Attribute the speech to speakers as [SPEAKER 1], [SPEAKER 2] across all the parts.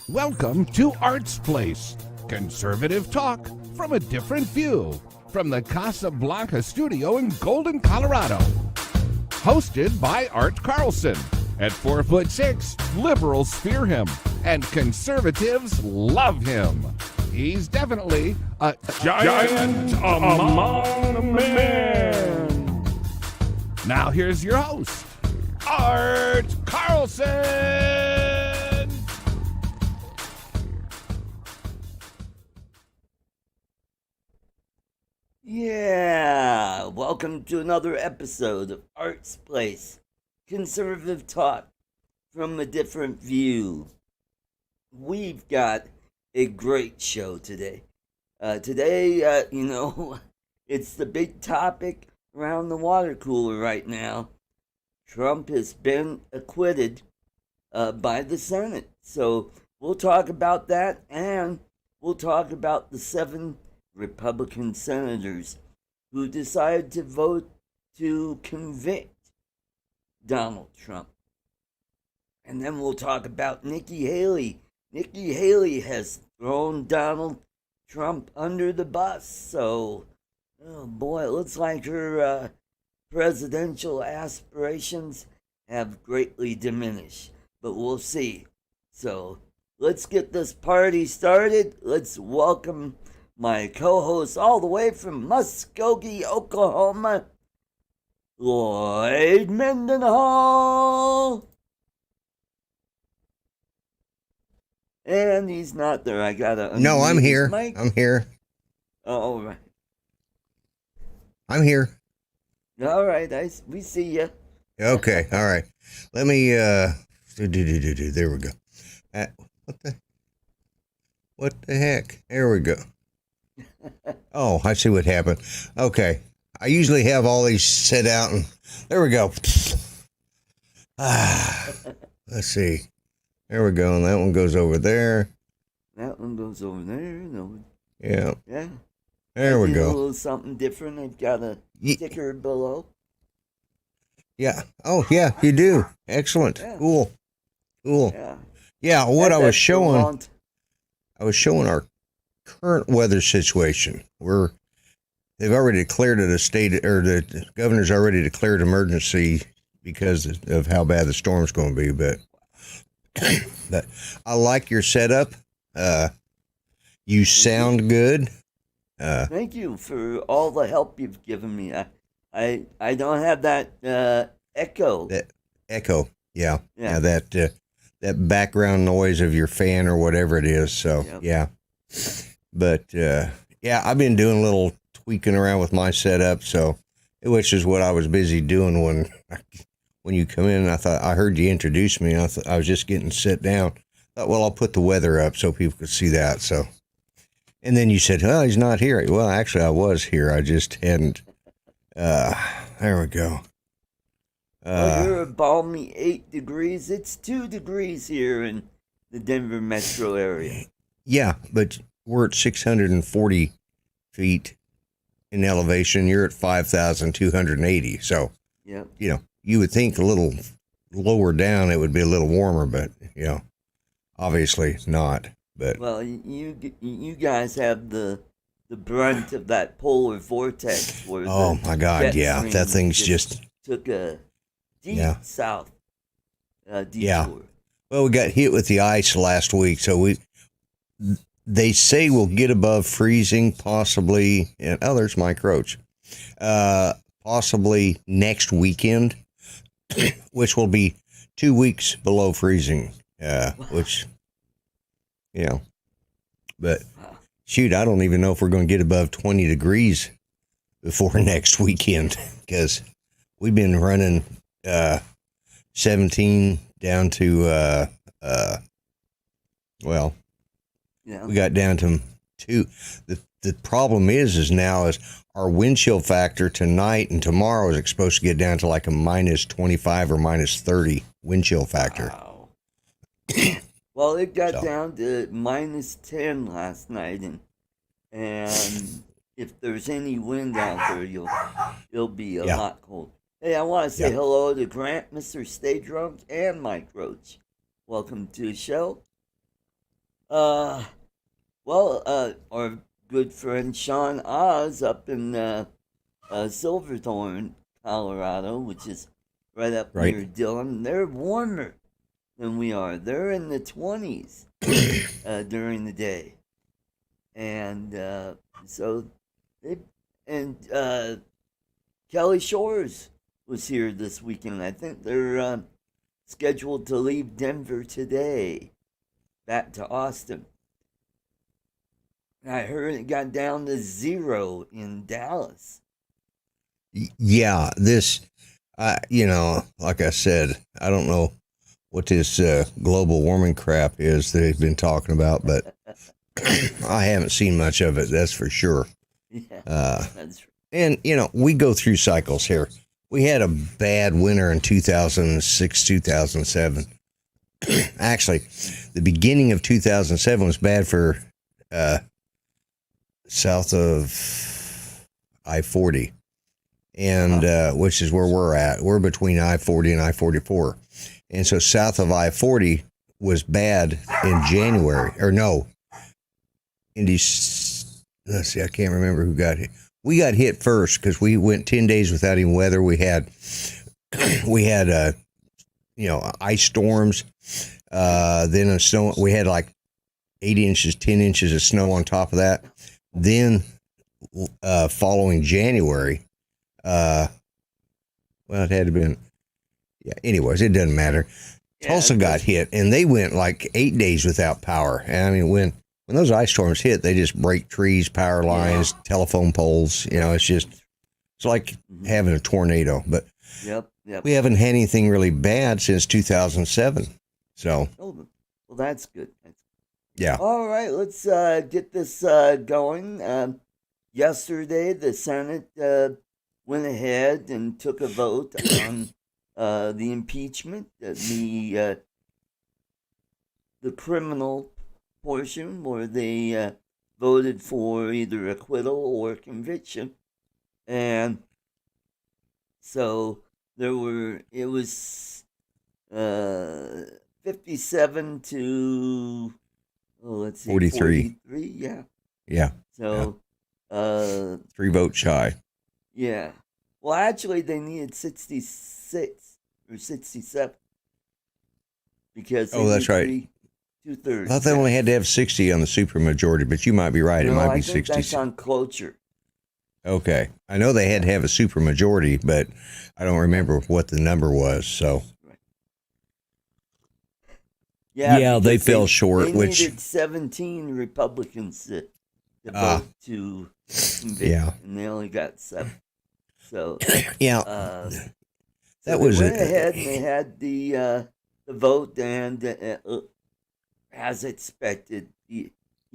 [SPEAKER 1] Welcome to Art's Place, conservative talk from a different view, from the Casablanca studio in Golden, Colorado. Hosted by Art Carlson. At 4'6", liberals fear him, and conservatives love him. He's definitely a giant among men. Now here's your host, Art Carlson.
[SPEAKER 2] Yeah, welcome to another episode of Art's Place, conservative talk from a different view. We've got a great show today. Today, it's the big topic around the water cooler right now. Trump has been acquitted by the Senate. So we'll talk about that, and we'll talk about the 7 Republican senators who decided to vote to convict Donald Trump. And then we'll talk about Nikki Haley. Nikki Haley has thrown Donald Trump under the bus. So, oh boy, it looks like her presidential aspirations have greatly diminished. But we'll see. So, let's get this party started. Let's welcome my co-host all the way from Muskogee, Oklahoma, Lloyd Mendenhall. And he's not there. I gotta.
[SPEAKER 3] No, I'm here.
[SPEAKER 2] Mic.
[SPEAKER 3] I'm here.
[SPEAKER 2] Oh, all right.
[SPEAKER 3] I'm here.
[SPEAKER 2] All right. We see you.
[SPEAKER 3] Okay. All right. Let me. There we go. What the heck? There we go. Oh, I see what happened. Okay. I usually have all these set out, and there we go. Let's see. There we go, and that one goes over there.
[SPEAKER 2] That one goes over there. No.
[SPEAKER 3] Yeah.
[SPEAKER 2] Yeah.
[SPEAKER 3] There we go.
[SPEAKER 2] A little something different. I've got a sticker below.
[SPEAKER 3] Yeah. Oh, yeah, you do. Excellent.
[SPEAKER 2] Yeah.
[SPEAKER 3] Cool.
[SPEAKER 2] Yeah.
[SPEAKER 3] Yeah, what I was showing our current weather situation. They've already declared it a state, or the governor's already declared emergency because of how bad the storm's going to be. But I like your setup. You sound good.
[SPEAKER 2] Thank you for all the help you've given me. I don't have that echo.
[SPEAKER 3] That echo, yeah. That background noise of your fan or whatever it is. So
[SPEAKER 2] Yep.
[SPEAKER 3] yeah. But I've been doing a little tweaking around with my setup, so which is what I was busy doing when you come in. I thought I heard you introduce me. And I thought I was just getting sit down. I thought, well, I'll put the weather up so people could see that. So, and then you said, "Well, he's not here." Well, actually, I was here. I just hadn't. There we go.
[SPEAKER 2] You're a balmy 8 degrees. It's 2 degrees here in the Denver metro area.
[SPEAKER 3] Yeah, but we're at 640 feet in elevation. You're at 5,280. So,
[SPEAKER 2] Yep.
[SPEAKER 3] You would think a little lower down it would be a little warmer, but, obviously not. But
[SPEAKER 2] Well, you guys have the brunt of that polar vortex. Where
[SPEAKER 3] oh
[SPEAKER 2] the
[SPEAKER 3] my God,
[SPEAKER 2] jet
[SPEAKER 3] yeah,
[SPEAKER 2] stream
[SPEAKER 3] that thing's just
[SPEAKER 2] took a deep south detour.
[SPEAKER 3] Yeah. Well, we got hit with the ice last week, so they say we'll get above freezing possibly, and there's Mike Roach, possibly next weekend, which will be 2 weeks below freezing, which, but shoot, I don't even know if we're going to get above 20 degrees before next weekend, because we've been running 17 down to, we got down to 2. The problem is now our wind chill factor tonight and tomorrow is supposed to get down to like a minus 25 or minus 30 wind chill factor.
[SPEAKER 2] Wow. Well, it got down to minus 10 last night, and if there's any wind out there, it'll be a lot cold. Hey, I want to say hello to Grant, Mr. Stay Drunk, and Mike Roach. Welcome to the show. Our good friend Sean Oz up in Silverthorne, Colorado, which is right up
[SPEAKER 3] Right.
[SPEAKER 2] near Dillon, they're warmer than we are. They're in the 20s during the day. And so they, and Kelly Shores was here this weekend. I think they're scheduled to leave Denver today, back to Austin. I heard it got down to 0 in Dallas.
[SPEAKER 3] Yeah, this, like I said, I don't know what this global warming crap is that they've been talking about, but I haven't seen much of it, that's for sure.
[SPEAKER 2] Yeah, that's right.
[SPEAKER 3] And, we go through cycles here. We had a bad winter in 2006, 2007. Actually, the beginning of 2007 was bad for south of I-40, and which is where we're at. We're between I-40 and I-44. And so south of I-40 was bad in January, or no, let's see, I can't remember who got hit. We got hit first because we went 10 days without any weather. We had ice storms, then a snow. We had like 8 inches, 10 inches of snow on top of that. Then, following January, it had to have been, yeah, anyways, it doesn't matter.
[SPEAKER 2] Yeah,
[SPEAKER 3] Tulsa got hit, and they went like 8 days without power. And I mean, when those ice storms hit, they just break trees, power lines, telephone poles. It's like having a tornado. But
[SPEAKER 2] Yep.
[SPEAKER 3] we haven't had anything really bad since 2007. So,
[SPEAKER 2] well, that's good.
[SPEAKER 3] yeah.
[SPEAKER 2] All right, let's get this going. Yesterday, the Senate went ahead and took a vote on the impeachment, the criminal portion, where they voted for either acquittal or conviction, and so it was 57 to, let's see,
[SPEAKER 3] 43.
[SPEAKER 2] Yeah.
[SPEAKER 3] Yeah.
[SPEAKER 2] So,
[SPEAKER 3] 3 votes shy.
[SPEAKER 2] yeah. Well, actually, they needed 66 or 67 because they
[SPEAKER 3] that's
[SPEAKER 2] need
[SPEAKER 3] right.
[SPEAKER 2] 2/3.
[SPEAKER 3] I thought they only had to have 60 on the supermajority, but you might be right.
[SPEAKER 2] No,
[SPEAKER 3] it might be
[SPEAKER 2] I think
[SPEAKER 3] 60.
[SPEAKER 2] that's on cloture.
[SPEAKER 3] Okay. I know they had to have a supermajority, but I don't remember what the number was. So,
[SPEAKER 2] Right.
[SPEAKER 3] yeah, they
[SPEAKER 2] because
[SPEAKER 3] fell short,
[SPEAKER 2] They
[SPEAKER 3] which,
[SPEAKER 2] needed 17 Republicans to vote to convict,
[SPEAKER 3] yeah.
[SPEAKER 2] and they only got 7. So,
[SPEAKER 3] yeah,
[SPEAKER 2] so
[SPEAKER 3] that
[SPEAKER 2] they
[SPEAKER 3] was
[SPEAKER 2] went
[SPEAKER 3] it.
[SPEAKER 2] ahead and they had the vote, and as expected, he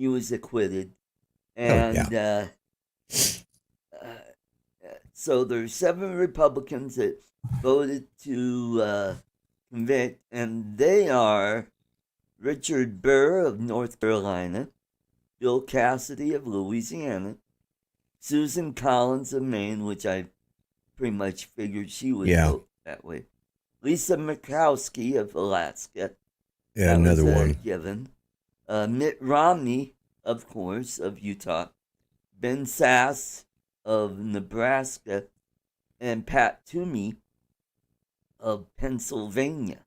[SPEAKER 2] was acquitted, and so there's 7 Republicans that voted to convict, and they are Richard Burr of North Carolina, Bill Cassidy of Louisiana, Susan Collins of Maine, which I pretty much figured she would vote that way, Lisa Murkowski of Alaska.
[SPEAKER 3] Yeah, another one.
[SPEAKER 2] Given. Mitt Romney, of course, of Utah, Ben Sasse of Nebraska, and Pat Toomey of Pennsylvania.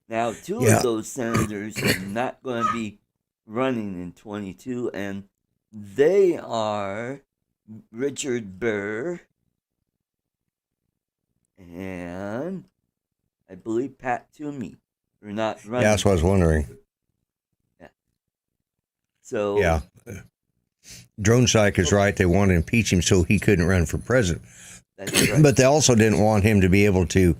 [SPEAKER 2] Now, 2 of those senators are not going to be running in 22, and they are Richard Burr and I believe Pat Toomey are not running.
[SPEAKER 3] Yeah, that's what I was wondering.
[SPEAKER 2] Yeah. So.
[SPEAKER 3] Yeah. Drone Psych is right. They wanted to impeach him so he couldn't run for president.
[SPEAKER 2] That's right.
[SPEAKER 3] But they also didn't want him to be able to.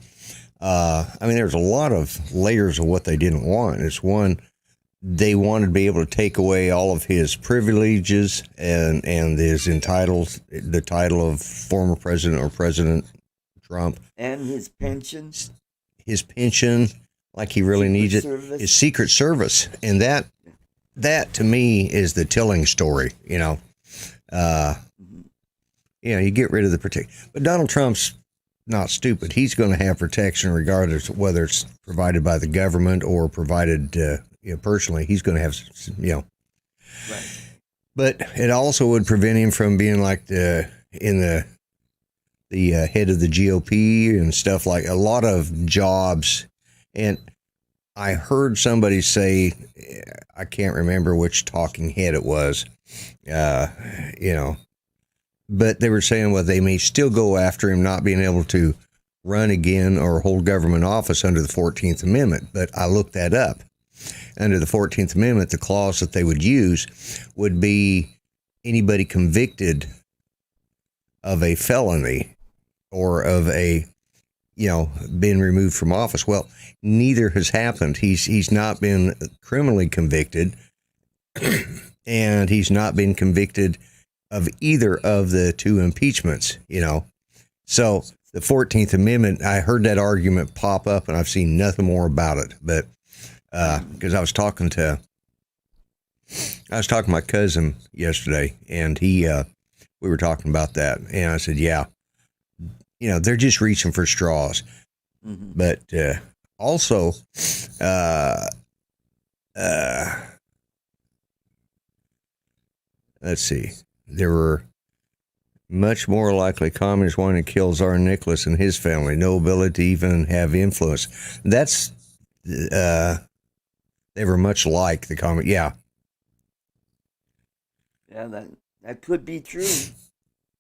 [SPEAKER 3] There's a lot of layers of what they didn't want. It's one, they wanted to be able to take away all of his privileges and the title of former president or President Trump.
[SPEAKER 2] And his pension.
[SPEAKER 3] His pension, like he really needs it.
[SPEAKER 2] Service.
[SPEAKER 3] His Secret Service. And that to me is the telling story, you get rid of the protection. But Donald Trump's not stupid. He's going to have protection regardless of whether it's provided by the government or provided personally, he's going to have,
[SPEAKER 2] Right.
[SPEAKER 3] but it also would prevent him from being like the head of the GOP and stuff, like a lot of jobs. And I heard somebody say, I can't remember which talking head it was, but they were saying, well, they may still go after him not being able to run again or hold government office under the 14th Amendment. But I looked that up. Under the 14th Amendment, the clause that they would use would be anybody convicted of a felony or of a, been removed from office. Well, neither has happened. He's not been criminally convicted, and he's not been convicted of either of the two impeachments, So the 14th Amendment, I heard that argument pop up, and I've seen nothing more about it. But because I was talking to my cousin yesterday, and we were talking about that, and I said, yeah, they're just reaching for straws. Mm-hmm. But also, let's see, there were much more likely communists wanting to kill Tsar Nicholas and his family, no ability to even have influence. That's, they were much like the communist. Yeah.
[SPEAKER 2] Yeah, that could be true.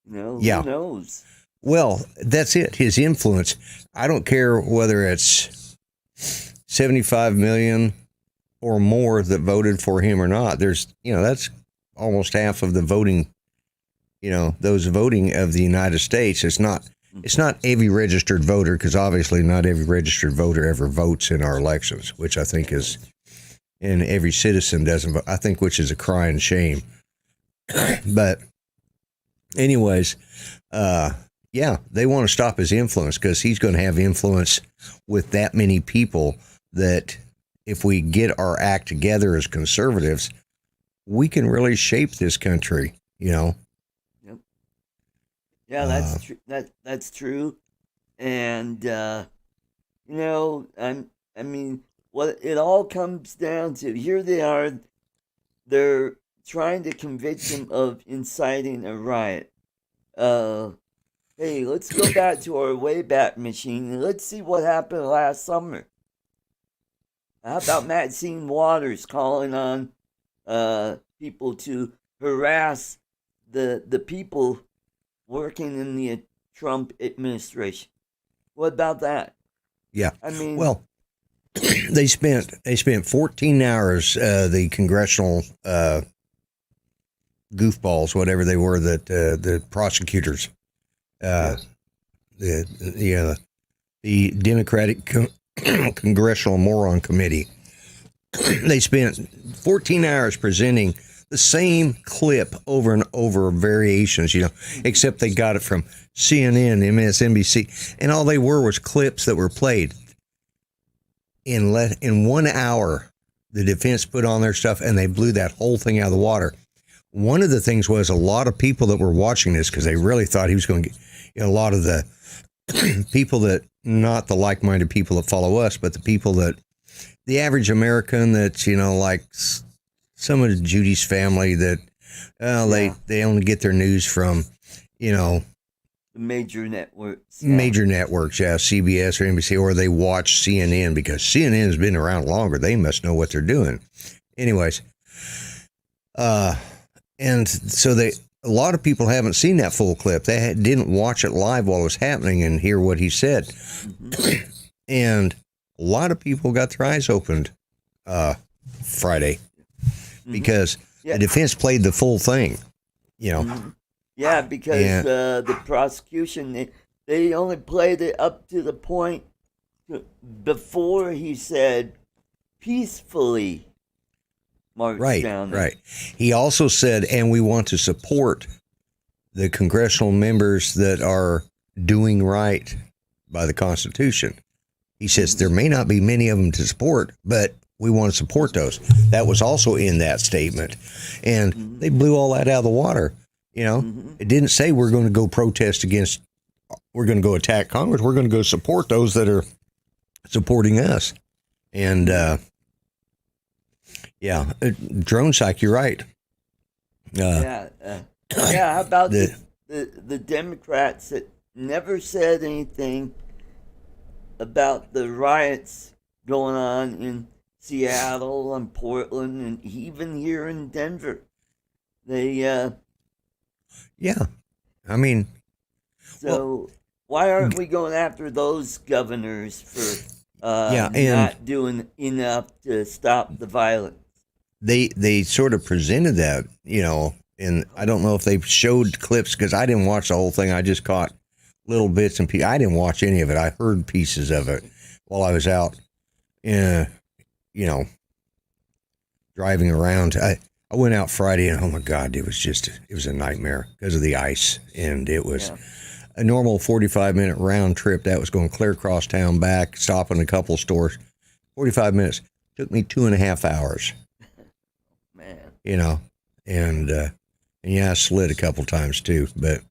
[SPEAKER 3] Yeah.
[SPEAKER 2] Who knows?
[SPEAKER 3] Well, that's it. His influence. I don't care whether it's 75 million or more that voted for him or not. There's, that's almost half of the voting, those voting of the United States. It's not every registered voter, because obviously not every registered voter ever votes in our elections, which I think is, and every citizen doesn't vote, I think, which is a crying shame. But anyways, yeah, they want to stop his influence because he's going to have influence with that many people that if we get our act together as conservatives, we can really shape this country, Yep.
[SPEAKER 2] Yeah, that's true. That's true. And, I mean, what it all comes down to, here they are, they're trying to convict him of inciting a riot. Hey, let's go back to our Wayback Machine and let's see what happened last summer. How about Maxine Waters calling on people to harass the people working in the Trump administration? What about that?
[SPEAKER 3] Yeah.
[SPEAKER 2] I mean,
[SPEAKER 3] well, they spent 14 hours, the congressional goofballs, whatever they were, that the prosecutors, the Democratic Congressional Moron Committee, they spent 14 hours presenting the same clip over and over, variations, except they got it from CNN, MSNBC, and all they were was clips that were played. In 1 hour, the defense put on their stuff, and they blew that whole thing out of the water. One of the things was a lot of people that were watching this, because they really thought he was going to get, a lot of the people that, not the like-minded people that follow us, but the people that, the average American that, like some of Judy's family that, they only get their news from,
[SPEAKER 2] major networks.
[SPEAKER 3] Major networks, yeah, CBS or NBC, or they watch CNN because CNN has been around longer. They must know what they're doing. Anyways, and so a lot of people haven't seen that full clip. They didn't watch it live while it was happening and hear what he said. Mm-hmm. And a lot of people got their eyes opened Friday because the defense played the full thing,
[SPEAKER 2] Mm-hmm. Yeah, because the prosecution, they only played it up to the point before he said peacefully march down there.
[SPEAKER 3] Right. He also said, and we want to support the congressional members that are doing right by the Constitution. He says there may not be many of them to support, but we want to support those. That was also in that statement. And they blew all that out of the water. It didn't say we're going to go protest against, we're going to go attack Congress. We're going to go support those that are supporting us. And Yeah, drone psych. You're right.
[SPEAKER 2] Yeah. How about the Democrats that never said anything about the riots going on in Seattle and Portland and even here in Denver? They
[SPEAKER 3] Yeah, I mean,
[SPEAKER 2] so why aren't we going after those governors for
[SPEAKER 3] and
[SPEAKER 2] not doing enough to stop the violence?
[SPEAKER 3] they sort of presented that, and I don't know if they showed clips because I didn't watch the whole thing. I just caught little bits and pieces. I didn't watch any of it. I heard pieces of it while I was out, driving around. I went out Friday and oh my God, it was a nightmare because of the ice. And it was a normal 45-minute round trip that was going clear across town back, stopping a couple stores. 45 minutes. Took me 2.5 hours.
[SPEAKER 2] Man.
[SPEAKER 3] And yeah, I slid a couple times too, but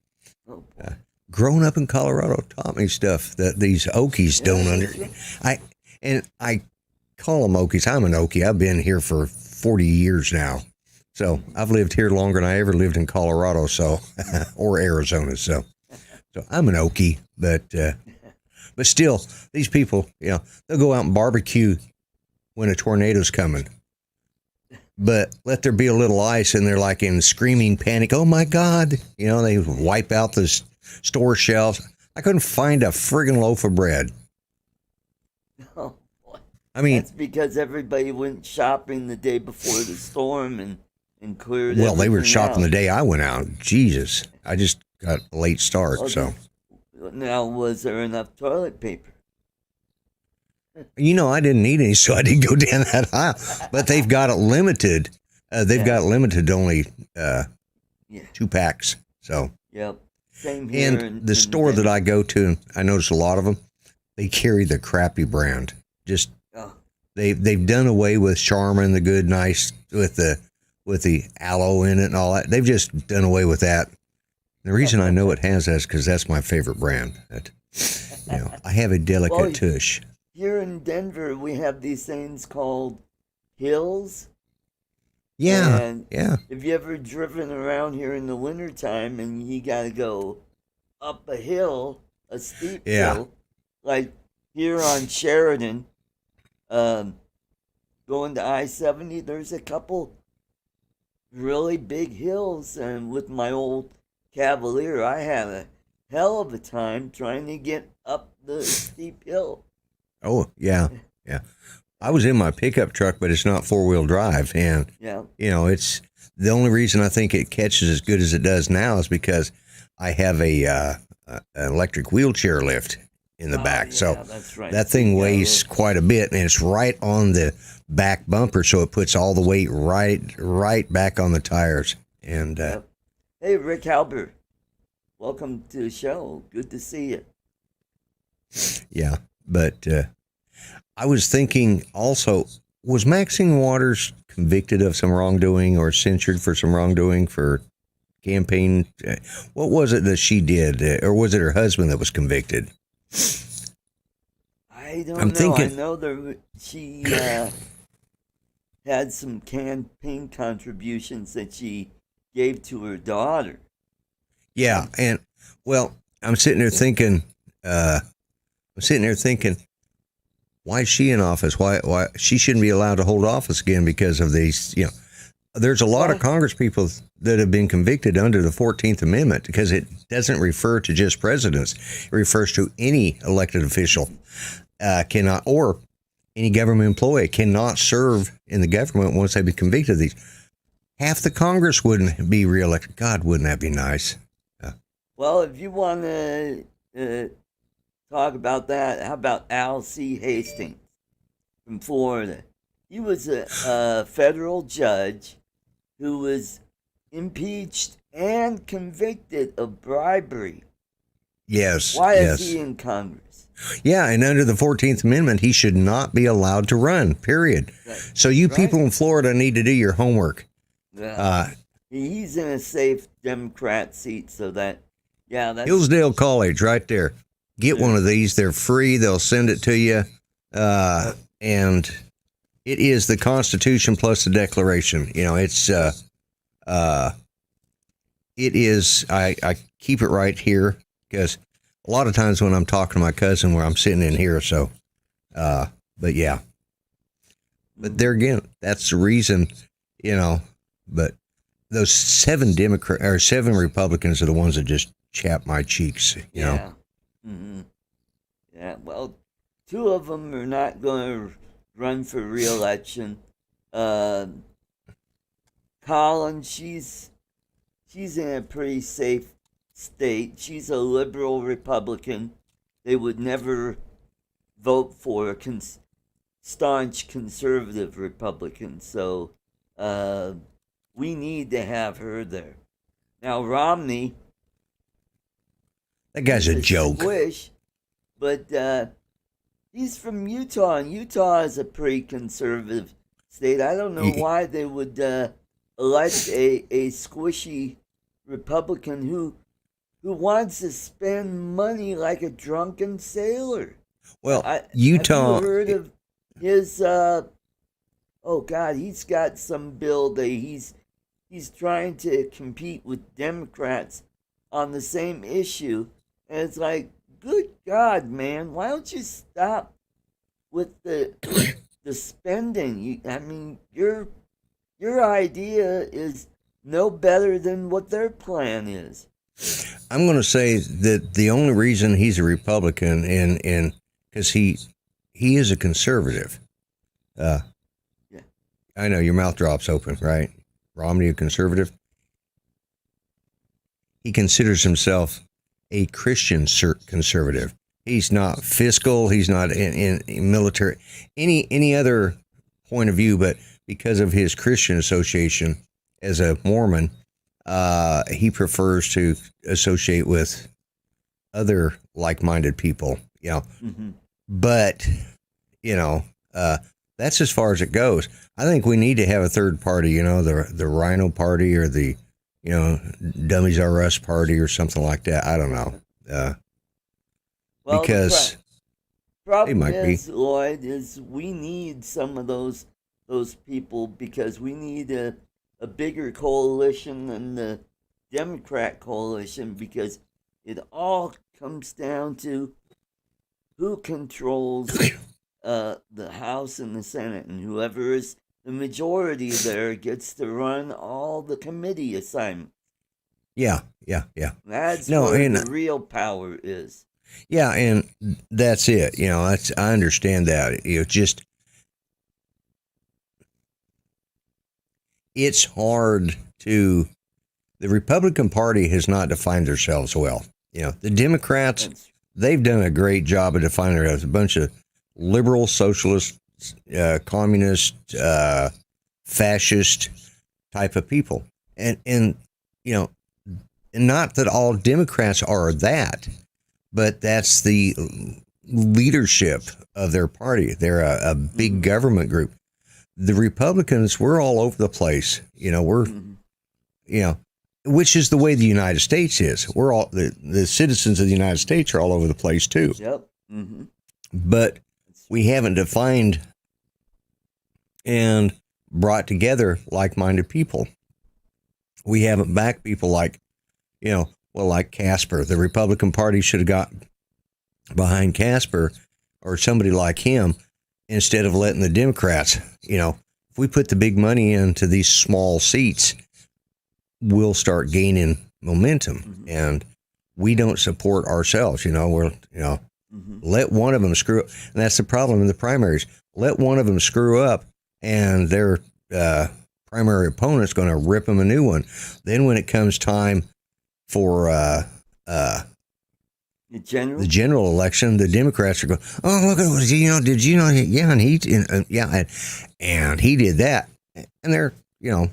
[SPEAKER 3] growing up in Colorado taught me stuff that these Okies don't I call them Okies. I'm an Okie. I've been here for 40 years now. So I've lived here longer than I ever lived in Colorado, or Arizona. So I'm an Okie, but still, these people, they'll go out and barbecue when a tornado's coming. But let there be a little ice, and they're like in screaming panic. Oh my God! They wipe out the store shelves. I couldn't find a friggin' loaf of bread.
[SPEAKER 2] Oh boy!
[SPEAKER 3] I mean,
[SPEAKER 2] that's because everybody went shopping the day before the storm and cleared.
[SPEAKER 3] Well, they were shopping
[SPEAKER 2] out
[SPEAKER 3] the day I went out. Jesus, I just got a late start. So
[SPEAKER 2] now, was there enough toilet paper?
[SPEAKER 3] I didn't need any, so I didn't go down that aisle. But they've got it limited. They've got limited to only 2 packs. So
[SPEAKER 2] yep, same here.
[SPEAKER 3] And the store that I go to, I notice a lot of them, they carry the crappy brand. Just they've done away with Charmin, the good, nice with the aloe in it and all that. They've just done away with that. The reason I know it has that is because that's my favorite brand. I have a delicate tush.
[SPEAKER 2] Here in Denver, we have these things called hills.
[SPEAKER 3] Yeah,
[SPEAKER 2] and Have you ever driven around here in the wintertime and you got to go up a hill, a steep hill, like here on Sheridan, going to I-70, there's a couple really big hills, and with my old Cavalier, I had a hell of a time trying to get up the steep hill.
[SPEAKER 3] Oh, yeah. I was in my pickup truck, but it's not 4-wheel drive. And, it's the only reason I think it catches as good as it does now is because I have an electric wheelchair lift in the back.
[SPEAKER 2] Yeah,
[SPEAKER 3] so
[SPEAKER 2] that's right.
[SPEAKER 3] That thing weighs quite a bit, and it's right on the back bumper. So it puts all the weight right back on the tires. And,
[SPEAKER 2] hey, Rick Halbert, welcome to the show. Good to see you.
[SPEAKER 3] Yeah. But I was thinking also, was Maxine Waters convicted of some wrongdoing or censured for some wrongdoing for campaign? What was it that she did? Or was it her husband that was convicted?
[SPEAKER 2] I don't know. I know she had some campaign contributions that she gave to her daughter.
[SPEAKER 3] Yeah. And, well, I'm sitting there thinking... why is she in office? Why she shouldn't be allowed to hold office again because of these, there's a lot of Congress people that have been convicted under the 14th Amendment because it doesn't refer to just presidents. It refers to any elected official cannot, or any government employee cannot serve in the government once they be convicted of these. Half the Congress wouldn't be reelected. God, wouldn't that be nice?
[SPEAKER 2] Well, if you want to talk about that, how about Al C. Hastings from Florida? He was a federal judge who was impeached and convicted of bribery.
[SPEAKER 3] Yes.
[SPEAKER 2] Why is he in Congress?
[SPEAKER 3] Yeah, and under the 14th Amendment, he should not be allowed to run, period. So you people in Florida need to do your homework.
[SPEAKER 2] He's in a safe Democrat seat, so that's...
[SPEAKER 3] Hillsdale College, right there. Get one of these. They're free. They'll send it to you. And It is the Constitution plus the Declaration. You know, it is. I keep it right here because a lot of times when I'm talking to my cousin, where I'm sitting in here, so. But yeah. But there again, that's the reason, you know. But those 7 Republicans are the ones that just chap my cheeks, you know.
[SPEAKER 2] Mm-hmm. Yeah. Well, 2 of them are not going to run for re-election. Colin, she's in a pretty safe state. She's a liberal Republican. They would never vote for a staunch conservative Republican. So we need to have her there. Now, Romney.
[SPEAKER 3] That guy's a joke.
[SPEAKER 2] Squish, but he's from Utah, and Utah is a pretty conservative state. I don't know why they would elect a squishy Republican who wants to spend money like a drunken sailor.
[SPEAKER 3] Well, Utah.
[SPEAKER 2] Have you heard of his? Oh God, he's got some bill that he's trying to compete with Democrats on the same issue, and it's like, good God, man, why don't you stop with the spending? I mean, your idea is no better than what their plan is.
[SPEAKER 3] I'm going to say that the only reason he's a Republican and because he is a conservative. Yeah. I know your mouth drops open, right? Romney, a conservative. He considers himself a Christian conservative. He's not fiscal. He's not in military, any other point of view, but because of his Christian association as a Mormon, he prefers to associate with other like-minded people, you know. Mm-hmm. But, you know, that's as far as it goes. I think we need to have a third party, you know, the Rhino Party or the, you know, Dummies R Us Party or something like that. I don't know.
[SPEAKER 2] Well,
[SPEAKER 3] because
[SPEAKER 2] problem is, Lloyd, is we need some of those people because we need a bigger coalition than the Democrat coalition, because it all comes down to who controls the House and the Senate, and whoever is the majority there gets to run all the committee assignments.
[SPEAKER 3] Yeah.
[SPEAKER 2] That's where the real power is.
[SPEAKER 3] Yeah, and that's it. You know, I understand that. You know, just it's hard to. The Republican Party has not defined themselves well. You know, the Democrats, they've done a great job of defining themselves. A bunch of liberal, socialist, communist, fascist type of people, and you know, and not that all Democrats are that, but that's the leadership of their party. They're a big government group. The Republicans, we're all over the place. You know, you know, which is the way the United States is. We're all the citizens of the United States are all over the place too.
[SPEAKER 2] Yep. Mm-hmm.
[SPEAKER 3] But we haven't defined and brought together like-minded people. We haven't backed people like, you know, well, like Casper. The Republican Party should have got behind Casper or somebody like him instead of letting the Democrats, you know, if we put the big money into these small seats, we'll start gaining momentum, and we don't support ourselves. You know, let one of them screw up. And that's the problem in the primaries. Let one of them screw up and their primary opponent's going to rip them a new one. Then when it comes time for the general election, the Democrats are going, oh, look at what, you know, did you know, yeah, and and he did that. And they're, you know,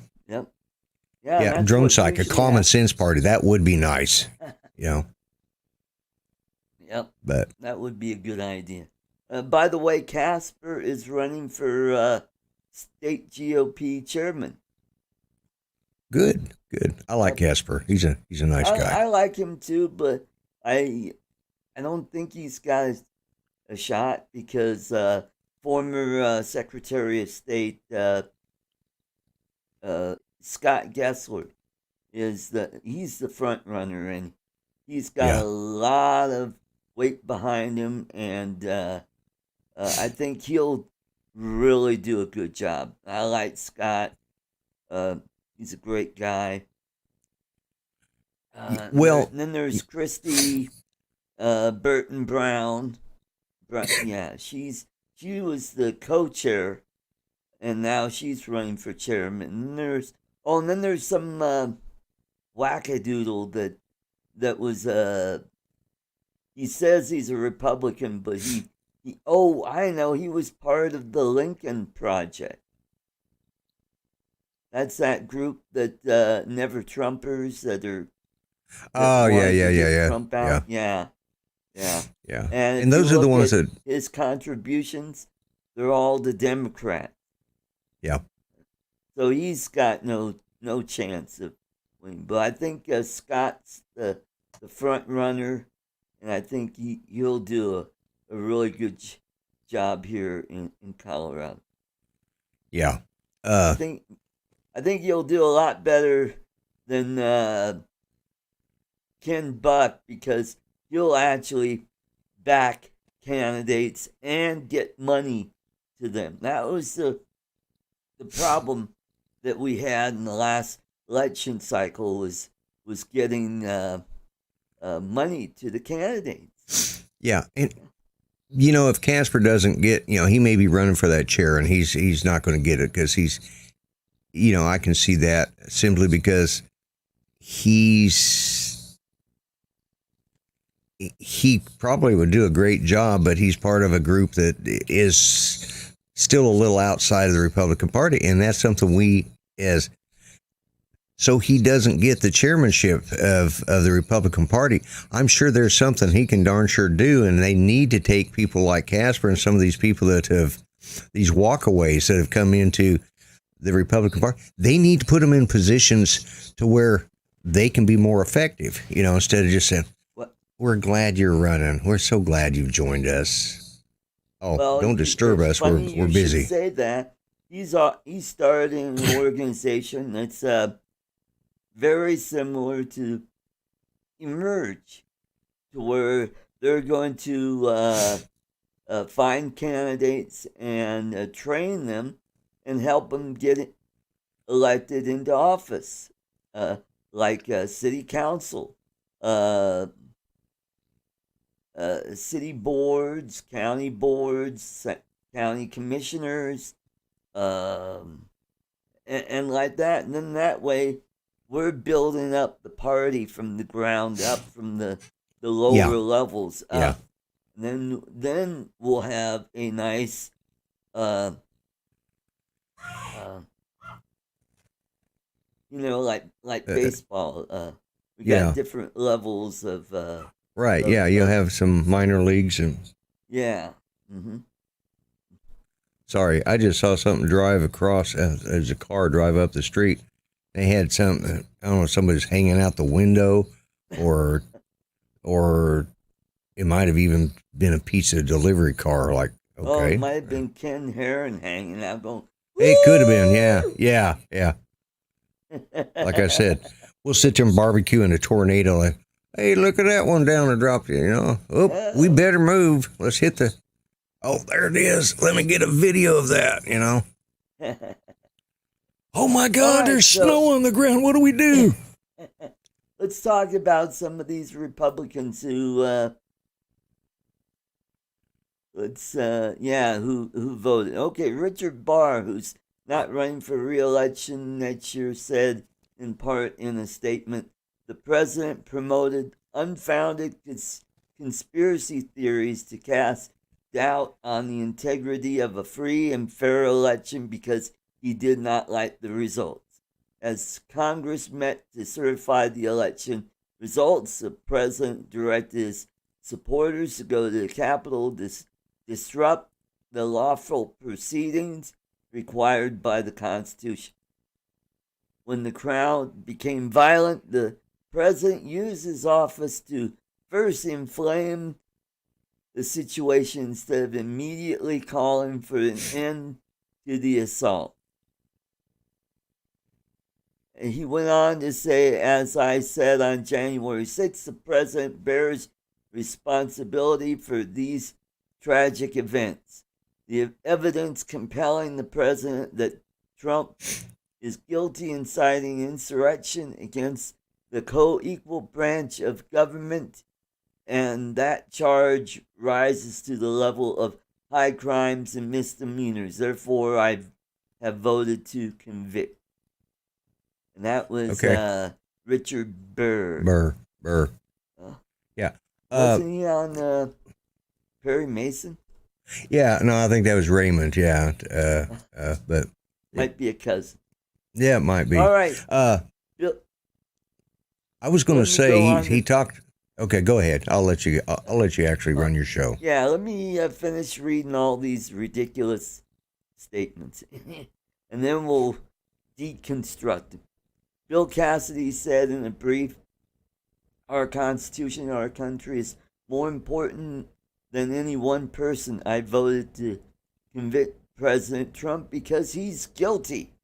[SPEAKER 3] yeah, drone psych, a common sense party. That would be nice, you know.
[SPEAKER 2] Yep.
[SPEAKER 3] But
[SPEAKER 2] that would be a good idea. By the way, Casper is running for state GOP chairman.
[SPEAKER 3] Good. I like Casper. He's a nice guy.
[SPEAKER 2] I like him too, but I don't think he's got a shot because former Secretary of State Scott Gessler he's the front runner, and he's got
[SPEAKER 3] Yeah.
[SPEAKER 2] a lot of weight behind him, and I think he'll really do a good job. I like Scott. He's a great guy.
[SPEAKER 3] Well,
[SPEAKER 2] and then there's Christy Burton Brown. Yeah, she was the co-chair, and now she's running for chairman. And then there's some wackadoodle that was he says he's a Republican, but I know, he was part of the Lincoln Project. That's that group that never Trumpers that are.
[SPEAKER 3] oh yeah.
[SPEAKER 2] Trump out. Yeah.
[SPEAKER 3] And those are the ones that
[SPEAKER 2] his contributions, they're all the Democrats.
[SPEAKER 3] Yeah.
[SPEAKER 2] So he's got no chance of winning. But I think Scott's the front runner, and I think he'll do a really good job here in Colorado.
[SPEAKER 3] Yeah.
[SPEAKER 2] I think he'll do a lot better than Ken Buck, because he'll actually back candidates and get money to them. That was the problem that we had in the last election cycle was getting money to the candidates.
[SPEAKER 3] Yeah, and if Casper doesn't get, he may be running for that chair, and he's not going to get it because he's, I can see that simply because he probably would do a great job, but he's part of a group that is still a little outside of the Republican Party, and that's something so he doesn't get the chairmanship of the Republican Party. I'm sure there's something he can darn sure do, and they need to take people like Casper and some of these people that have these walkaways that have come into the Republican Party. They need to put them in positions to where they can be more effective, instead of just saying, we're glad you're running. We're so glad you've joined us. Oh, well, don't disturb us. We're busy.
[SPEAKER 2] Should say that he's starting an organization that's very similar to Emerge, to where they're going to find candidates and train them and help them get elected into office, like city council, city boards, county commissioners, and like that. And then that way, we're building up the party from the ground up, from the lower levels up. And then we'll have a nice like baseball. We got different levels of
[SPEAKER 3] right. You'll have some minor leagues and
[SPEAKER 2] Mm-hmm.
[SPEAKER 3] Sorry, I just saw something drive across as a car drive up the street. They had something, I don't know, somebody's hanging out the window, or it might have even been a pizza delivery car. Like, okay.
[SPEAKER 2] Oh, it might have been Ken Heron hanging out going,
[SPEAKER 3] it could have been, yeah. Like I said, we'll sit there and barbecue in a tornado. Like, hey, look at that one down and dropped it, Oh, we better move. Let's hit oh, there it is. Let me get a video of that, Oh my God, there's snow on the ground. What do we do?
[SPEAKER 2] Let's talk about some of these Republicans who voted. Okay, Richard Barr, who's not running for re-election next year, said in part in a statement, the president promoted unfounded conspiracy theories to cast doubt on the integrity of a free and fair election because he did not like the results. As Congress met to certify the election results, the president directed his supporters to go to the Capitol to disrupt the lawful proceedings required by the Constitution. When the crowd became violent, the president used his office to first inflame the situation instead of immediately calling for an end to the assault. And he went on to say, as I said on January 6th, the president bears responsibility for these tragic events. The evidence compelling the president that Trump is guilty in inciting insurrection against the co-equal branch of government, and that charge rises to the level of high crimes and misdemeanors. Therefore, I have voted to convict. And that was Richard Burr.
[SPEAKER 3] Burr. Yeah.
[SPEAKER 2] Wasn't he on Perry Mason?
[SPEAKER 3] Yeah, no, I think that was Raymond, yeah. But
[SPEAKER 2] might be a cousin.
[SPEAKER 3] Yeah, it might be.
[SPEAKER 2] All right.
[SPEAKER 3] I was going to say he talked. Okay, go ahead. I'll let you actually run your show.
[SPEAKER 2] Yeah, let me finish reading all these ridiculous statements, and then we'll deconstruct them. Bill Cassidy said in a brief, "Our Constitution, our country is more important than any one person. I voted to convict President Trump because he's guilty."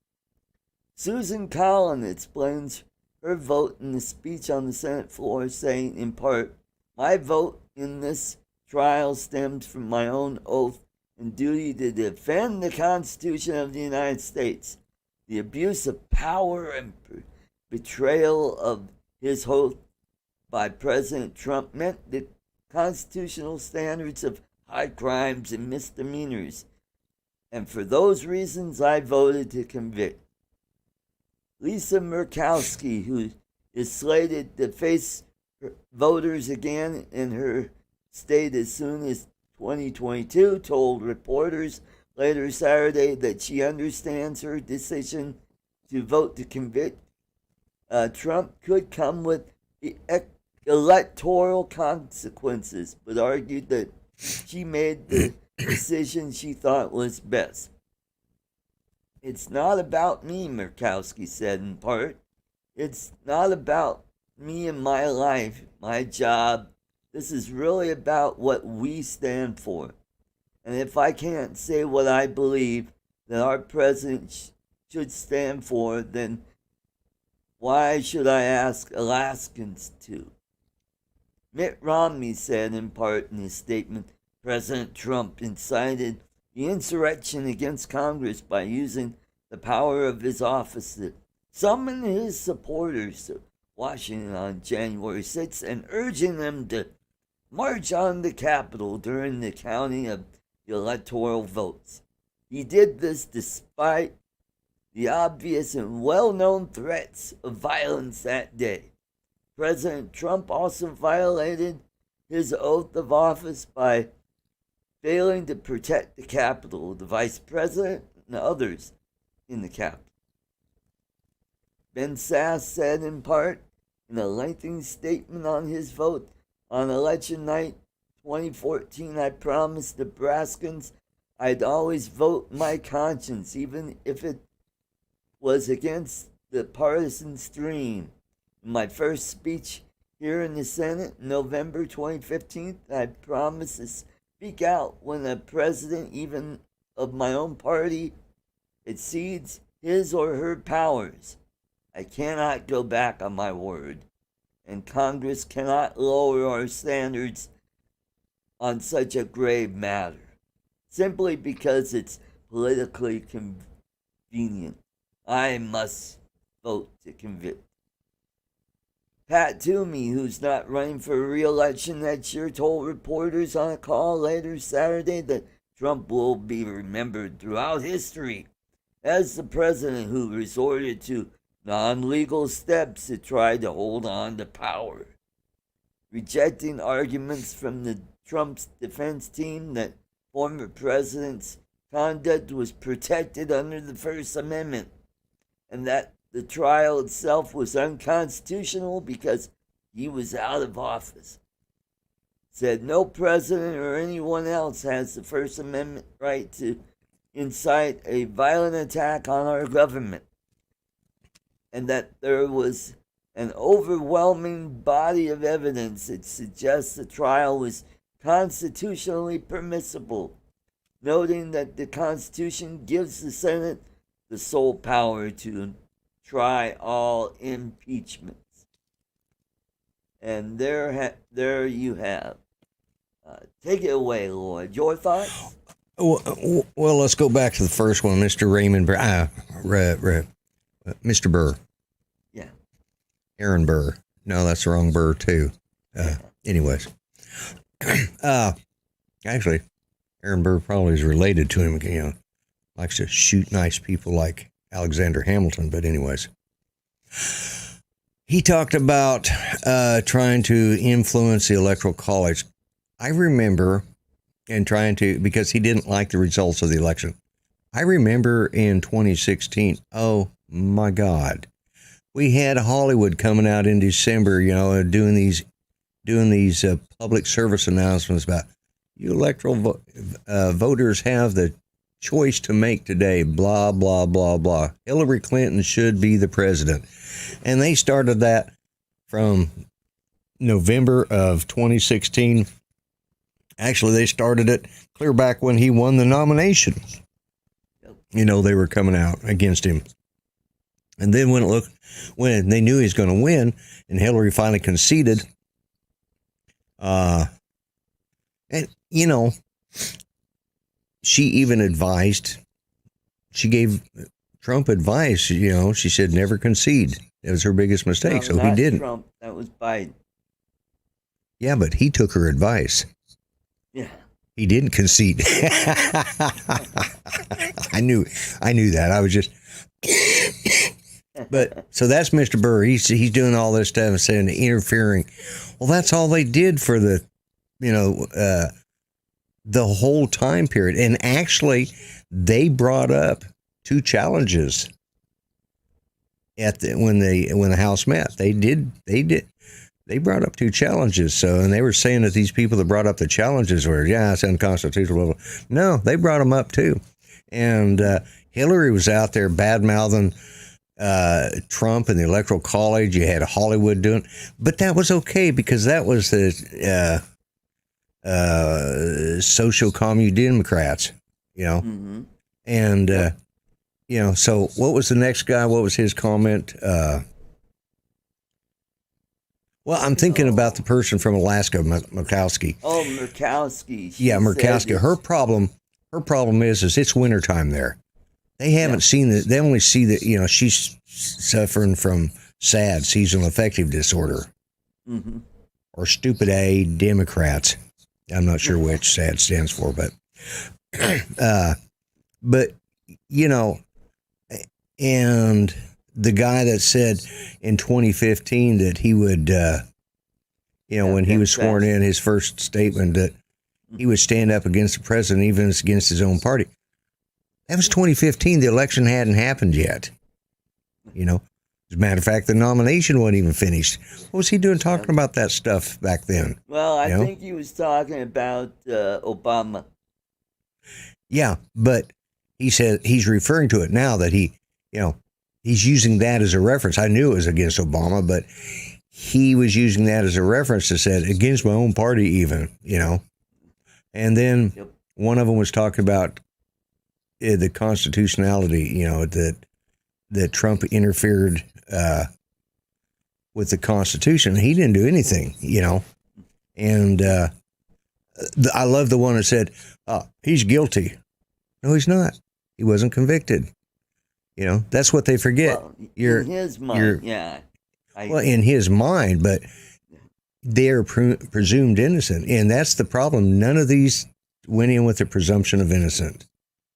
[SPEAKER 2] Susan Collins explains her vote in the speech on the Senate floor, saying in part, "My vote in this trial stems from my own oath and duty to defend the Constitution of the United States. The abuse of power and betrayal of his oath by President Trump met the constitutional standards of high crimes and misdemeanors, and for those reasons I voted to convict." Lisa Murkowski, who is slated to face voters again in her state as soon as 2022, told reporters later Saturday that she understands her decision to vote to convict Trump could come with electoral consequences, but argued that she made the decision she thought was best. "It's not about me," Murkowski said in part. "It's not about me and my life, my job. This is really about what we stand for. And if I can't say what I believe that our president should stand for, then why should I ask Alaskans to?" Mitt Romney said in part in his statement, President Trump incited the insurrection against Congress by using the power of his office to summon his supporters to Washington on January 6th and urging them to march on the Capitol during the counting of the electoral votes. He did this despite the obvious and well-known threats of violence that day. President Trump also violated his oath of office by failing to protect the Capitol, the vice president, and others in the Capitol. Ben Sasse said in part in a lengthy statement on his vote on election night 2014, "I promised Nebraskans I'd always vote my conscience, even if it was against the partisan stream. In my first speech here in the Senate in November 2015, I promised to speak out when a president, even of my own party, exceeds his or her powers. I cannot go back on my word, and Congress cannot lower our standards on such a grave matter, simply because it's politically convenient. I must vote to convict." Pat Toomey, who's not running for re-election next year, told reporters on a call later Saturday that Trump will be remembered throughout history as the president who resorted to non-legal steps to try to hold on to power, rejecting arguments from the Trump's defense team that former president's conduct was protected under the First Amendment and that the trial itself was unconstitutional because he was out of office. Said no president or anyone else has the First Amendment right to incite a violent attack on our government, and that there was an overwhelming body of evidence that suggests the trial was constitutionally permissible, noting that the Constitution gives the Senate the sole power to try all impeachments. And there you have. Take it away, Lloyd. Your thoughts?
[SPEAKER 3] Well, let's go back to the first one, Mr. Raymond Burr. Mr. Burr.
[SPEAKER 2] Yeah.
[SPEAKER 3] Aaron Burr. No, that's the wrong Burr, too. Anyways. Actually, Aaron Burr probably is related to him, you know, likes to shoot nice people like Alexander Hamilton, but anyways. He talked about trying to influence the Electoral College. I remember, and trying to, because he didn't like the results of the election. I remember in 2016, oh my God, we had Hollywood coming out in December, you know, doing these public service announcements about you electoral voters have the choice to make today, blah, blah, blah, blah. Hillary Clinton should be the president. And they started that from November of 2016. Actually, they started it clear back when he won the nomination. You know, they were coming out against him. And then when they knew he was going to win and Hillary finally conceded, and, you know, she even advised, she gave Trump advice, you know, she said never concede. It was her biggest mistake,
[SPEAKER 2] No,
[SPEAKER 3] so he didn't.
[SPEAKER 2] Trump, that was Biden.
[SPEAKER 3] Yeah, but he took her advice.
[SPEAKER 2] Yeah.
[SPEAKER 3] He didn't concede. I knew that. I was just, but so that's Mr. Burr. He's doing all this stuff and saying interfering. Well, that's all they did for the, you know, the whole time period. And actually, they brought up two challenges at when the House met. They brought up two challenges. So, and they were saying that these people that brought up the challenges were, yeah, it's unconstitutional. No, they brought them up too. And Hillary was out there bad-mouthing Trump and the Electoral College. You had Hollywood doing, but that was okay because that was the social commune Democrats, you know. Mm-hmm. And, you know, so what was the next guy? What was his comment? Well, I'm thinking about the person from Alaska, Murkowski.
[SPEAKER 2] Oh, Murkowski.
[SPEAKER 3] Yeah, Murkowski. Her problem is it's wintertime there. They haven't seen it. They only see that, you know, she's suffering from SAD, seasonal affective disorder, or stupid A Democrats. I'm not sure which SAD stands for, but you know, and the guy that said in 2015 that he would, you know, when he was sworn in, his first statement that he would stand up against the president, even against his own party. That was 2015. The election hadn't happened yet. You know, as a matter of fact, the nomination wasn't even finished. What was he doing talking about that stuff back then?
[SPEAKER 2] Well, I think he was talking about Obama.
[SPEAKER 3] Yeah, but he said he's referring to it now that he, you know, he's using that as a reference. I knew it was against Obama, but he was using that as a reference to say against my own party even, you know. And then one of them was talking about the constitutionality, you know, that Trump interfered with the Constitution. He didn't do anything, you know. And I love the one that said, he's guilty. No, he's not. He wasn't convicted. You know, that's what they forget.
[SPEAKER 2] Well, in his mind,
[SPEAKER 3] in his mind, but they're presumed innocent. And that's the problem. None of these went in with the presumption of innocent.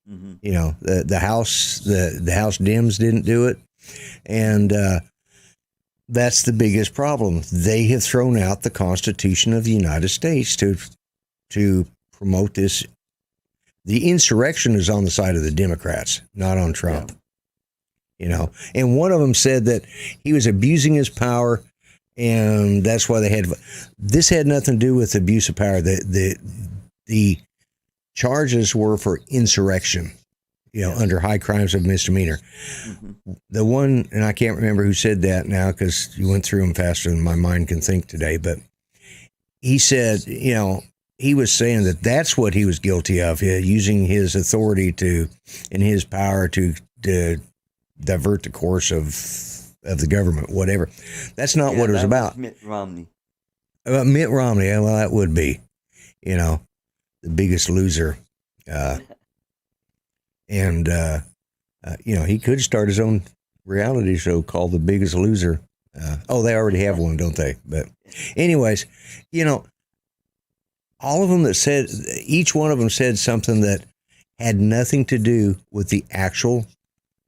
[SPEAKER 3] Mm-hmm. You know, the House Dems didn't do it. And that's the biggest problem. They have thrown out the Constitution of the United States to promote this. The insurrection is on the side of the Democrats, not on Trump. Yeah. You know, and one of them said that he was abusing his power, and that's why they had. This had nothing to do with abuse of power. The charges were for insurrection, you know, under high crimes of misdemeanor. Mm-hmm. The one, and I can't remember who said that now because you went through them faster than my mind can think today, but he said, you know, he was saying that that's what he was guilty of, using his authority and his power to divert the course of the government, whatever. That's not what it was about.
[SPEAKER 2] Mitt Romney.
[SPEAKER 3] Mitt Romney, well, that would be, the biggest loser. And he could start his own reality show called The Biggest Loser. They already have one, don't they? But anyways, all of them each one of them said something that had nothing to do with the actual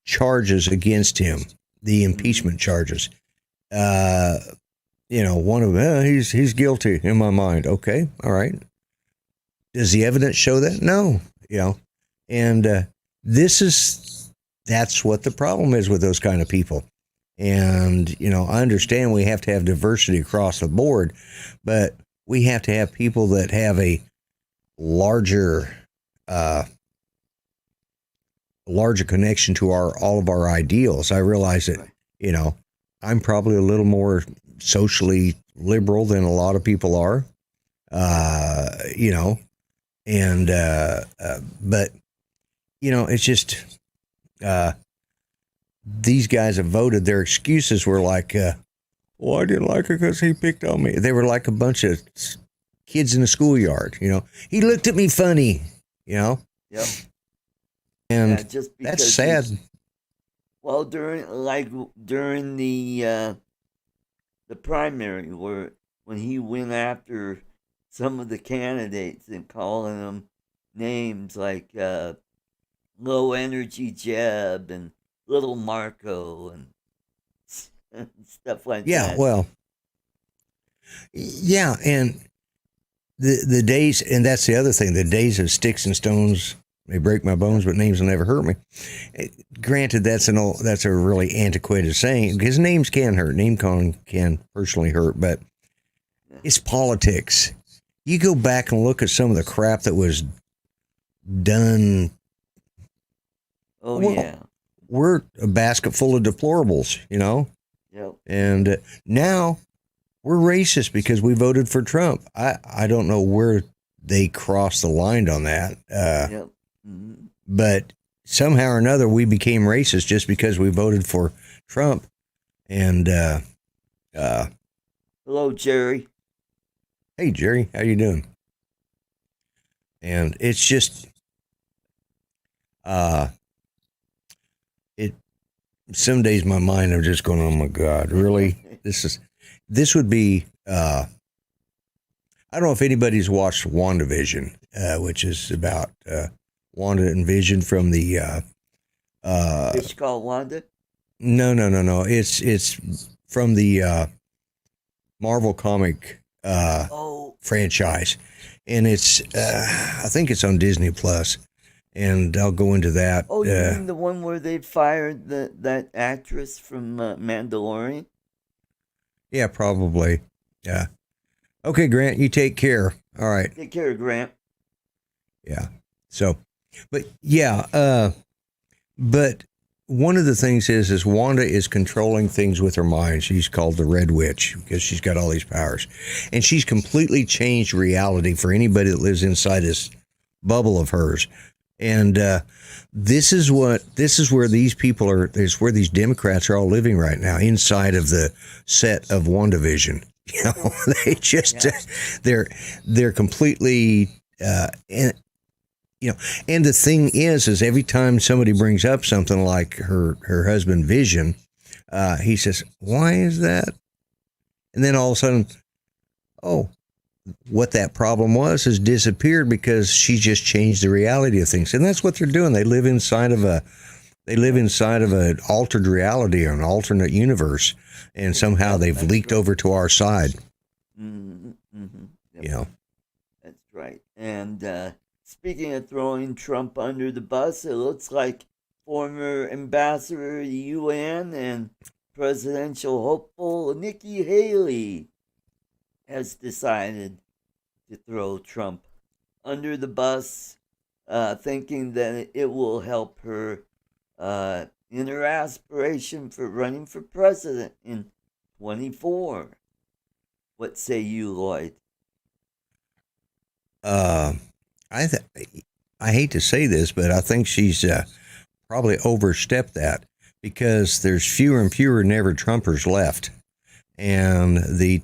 [SPEAKER 3] charges against him, the impeachment charges. One of them, he's guilty in my mind. Okay, all right. Does the evidence show that? No, and that's what the problem is with those kind of people. And, I understand we have to have diversity across the board, but we have to have people that have a larger connection to all of our ideals. I realize that, I'm probably a little more socially liberal than a lot of people are, but, it's just, these guys have voted. Their excuses were like, I didn't like her because he picked on me. They were like a bunch of kids in the schoolyard, He looked at me funny,
[SPEAKER 2] Yep.
[SPEAKER 3] And
[SPEAKER 2] just
[SPEAKER 3] that's sad.
[SPEAKER 2] Well, during the primary, when he went after some of the candidates and calling them names like Low Energy Jeb and Little Marco and stuff like that.
[SPEAKER 3] Yeah, well, yeah, and the days, and that's the other thing, the days of sticks and stones may break my bones, but names will never hurt me. Granted, that's a really antiquated saying, because names can hurt. Name calling can personally hurt, but it's politics. You go back and look at some of the crap that was done.
[SPEAKER 2] Oh, yeah.
[SPEAKER 3] We're a basket full of deplorables,
[SPEAKER 2] Yep.
[SPEAKER 3] And now we're racist because we voted for Trump. I don't know where they crossed the line on that.
[SPEAKER 2] Yep. Mm-hmm.
[SPEAKER 3] But somehow or another, we became racist just because we voted for Trump. And
[SPEAKER 2] hello, Jerry.
[SPEAKER 3] Hey, Jerry, how you doing? And it's just, some days my mind, I'm just going, oh my God, really? This would be, I don't know if anybody's watched WandaVision, which is about Wanda and Vision from the
[SPEAKER 2] It's called Wanda?
[SPEAKER 3] No. It's from the Marvel comic franchise. And it's I think it's on Disney Plus. And I'll go into that.
[SPEAKER 2] Oh, you mean the one where they fired that actress from Mandalorian?
[SPEAKER 3] Yeah, probably. Yeah. Okay, Grant, you take care. All right.
[SPEAKER 2] Take care, Grant.
[SPEAKER 3] Yeah. So, but yeah, but one of the things is Wanda is controlling things with her mind. She's called the Red Witch because she's got all these powers. And she's completely changed reality for anybody that lives inside this bubble of hers. And this is where these people are. This is where these Democrats are all living right now, inside of the set of WandaVision. They just they're completely and the thing is every time somebody brings up something like her husband Vision, he says, "Why is that?" And then all of a sudden, what that problem was has disappeared because she just changed the reality of things. And that's what they're doing. They live inside of an altered reality or an alternate universe. And somehow they've leaked over to our side.
[SPEAKER 2] Mm-hmm. Mm-hmm. Yep. That's right. And speaking of throwing Trump under the bus, it looks like former ambassador to the UN and presidential hopeful Nikki Haley has decided to throw Trump under the bus, thinking that it will help her in her aspiration for running for president in 24. What say you, Lloyd?
[SPEAKER 3] uh, I hate to say this, but I think she's probably overstepped that because there's fewer and fewer never Trumpers left, and the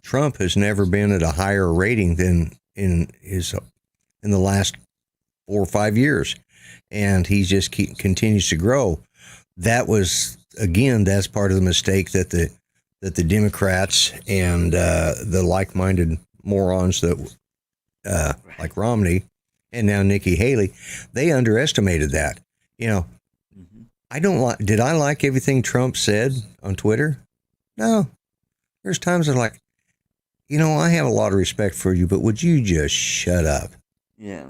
[SPEAKER 3] Trump has never been at a higher rating than in the last 4 or 5 years, and he just continues to grow. That was again, that's part of the mistake that the Democrats and the like-minded morons that like Romney and now Nikki Haley, they underestimated that. You know, did I like everything Trump said on Twitter? No. There's times I'm like, I have a lot of respect for you, but would you just shut up?
[SPEAKER 2] Yeah.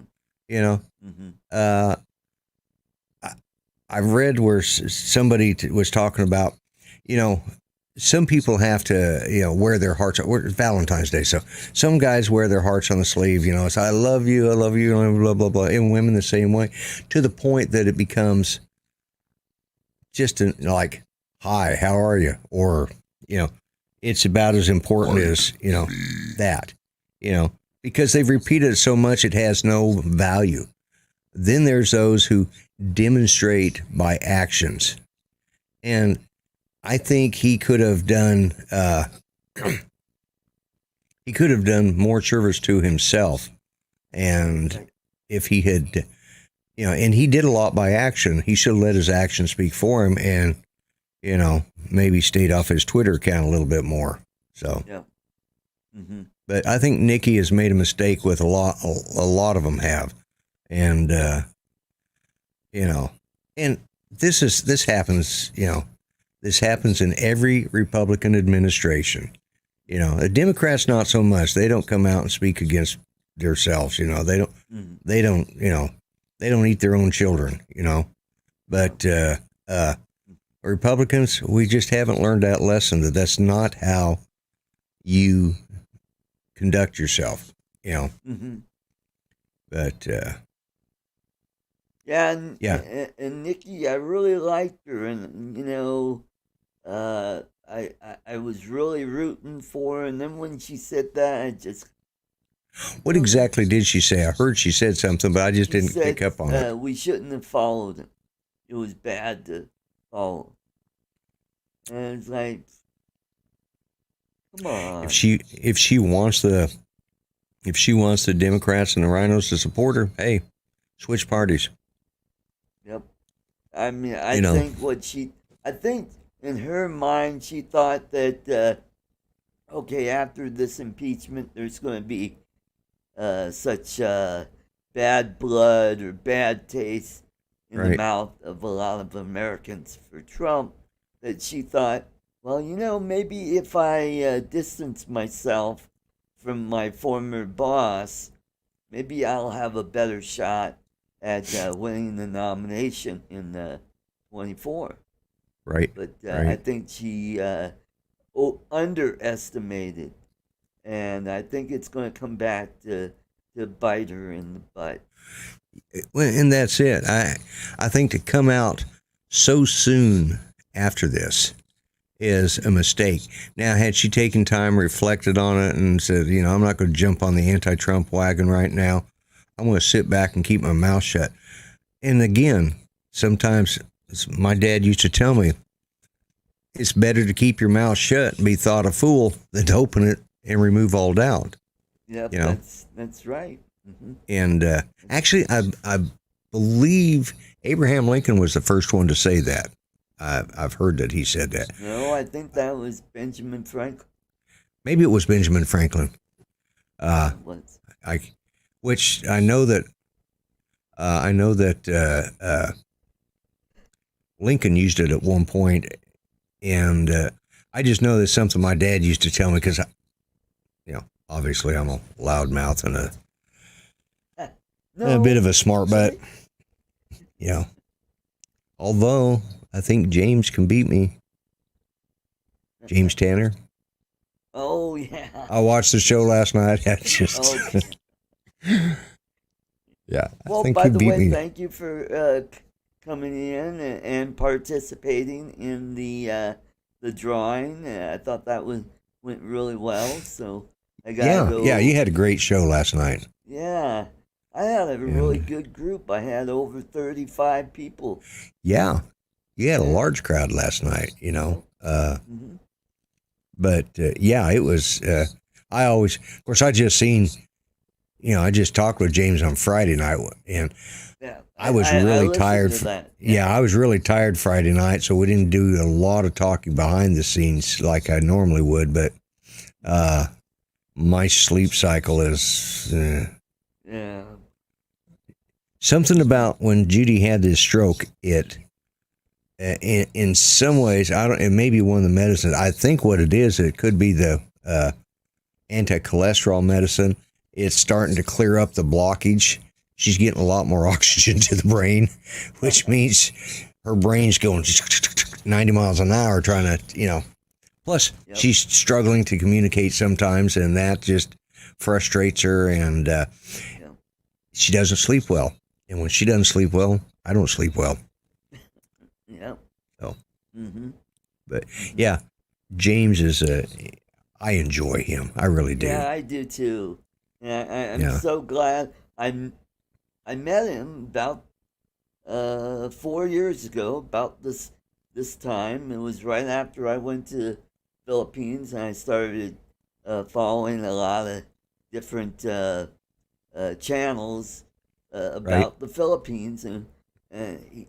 [SPEAKER 3] I've read where somebody was talking about, some people have to, wear their hearts. Valentine's Day, so some guys wear their hearts on the sleeve. It's I love you, blah blah blah, and women the same way, to the point that it becomes just like, hi, how are you, or it's about as important as that, because they've repeated it so much it has no value. Then there's those who demonstrate by actions, and I think he could have done more service to himself, and if he had, and he did a lot by action. He should have let his actions speak for him, and maybe stayed off his Twitter account a little bit more. So,
[SPEAKER 2] yeah.
[SPEAKER 3] But I think Nikki has made a mistake with a lot of them have, and and this happens, this happens in every Republican administration. The Democrats not so much. They don't come out and speak against themselves. They don't eat their own children. But Republicans, we just haven't learned that lesson, that that's not how you conduct yourself. But
[SPEAKER 2] and Nikki, I really liked her, and I was really rooting for her, and then when she said that, I just...
[SPEAKER 3] What exactly did she say? I heard she said something, but I just didn't pick up on it.
[SPEAKER 2] We shouldn't have followed him. It was bad to follow. And it's like, come on.
[SPEAKER 3] If she wants the Democrats and the Rhinos to support her, hey, switch parties.
[SPEAKER 2] Yep. I mean, I think in her mind, she thought that, okay, after this impeachment, there's going to be such bad blood or bad taste in the mouth of a lot of Americans for Trump, that she thought, well, maybe if I distance myself from my former boss, maybe I'll have a better shot at winning the nomination in 24.
[SPEAKER 3] Right.
[SPEAKER 2] But I think she underestimated, and I think it's going to come back to bite her in the butt.
[SPEAKER 3] Well, and that's it. I think to come out so soon after this is a mistake. Now, had she taken time, reflected on it, and said, I'm not going to jump on the anti-Trump wagon right now. I'm going to sit back and keep my mouth shut. And again, sometimes my dad used to tell me, it's better to keep your mouth shut and be thought a fool than to open it and remove all doubt.
[SPEAKER 2] Yeah, that's right.
[SPEAKER 3] And actually, I believe Abraham Lincoln was the first one to say that. I've heard that he said that.
[SPEAKER 2] No, I think that was Benjamin Franklin.
[SPEAKER 3] Maybe it was Benjamin Franklin. Which I know that Lincoln used it at one point, and I just know that's something my dad used to tell me because, obviously I'm a loudmouth and a bit of a smart butt. Although I think James can beat me. James Tanner.
[SPEAKER 2] Oh yeah.
[SPEAKER 3] I watched the show last night. I just. Yeah.
[SPEAKER 2] Well, by the way, thank you for coming in and participating in the drawing. I thought that went really well. So I gotta go.
[SPEAKER 3] Yeah, you had a great show last night.
[SPEAKER 2] Yeah, I had a really good group. I had over 35 people.
[SPEAKER 3] Yeah, you had a large crowd last night, But yeah, it was. I always, of course, I just talked with James on Friday night, and
[SPEAKER 2] Yeah,
[SPEAKER 3] I was really
[SPEAKER 2] listened
[SPEAKER 3] tired.
[SPEAKER 2] to that.
[SPEAKER 3] Yeah, I was really tired Friday night, so we didn't do a lot of talking behind the scenes like I normally would. But my sleep cycle is
[SPEAKER 2] Yeah.
[SPEAKER 3] something about when Judy had this stroke. In some ways, I don't. It may be one of the medicines. I think what it is, it could be the anti-cholesterol medicine. It's starting to clear up the blockage. She's getting a lot more oxygen to the brain, which means her brain's going 90 miles an hour trying to, Plus, she's struggling to communicate sometimes, and that just frustrates her, and she doesn't sleep well. And when she doesn't sleep well, I don't sleep well.
[SPEAKER 2] Yeah.
[SPEAKER 3] So, but yeah, James is I enjoy him. I really do.
[SPEAKER 2] Yeah, I do too. And I'm so glad I met him about 4 years ago, about this time. It was right after I went to the Philippines, and I started following a lot of different channels about the Philippines, and I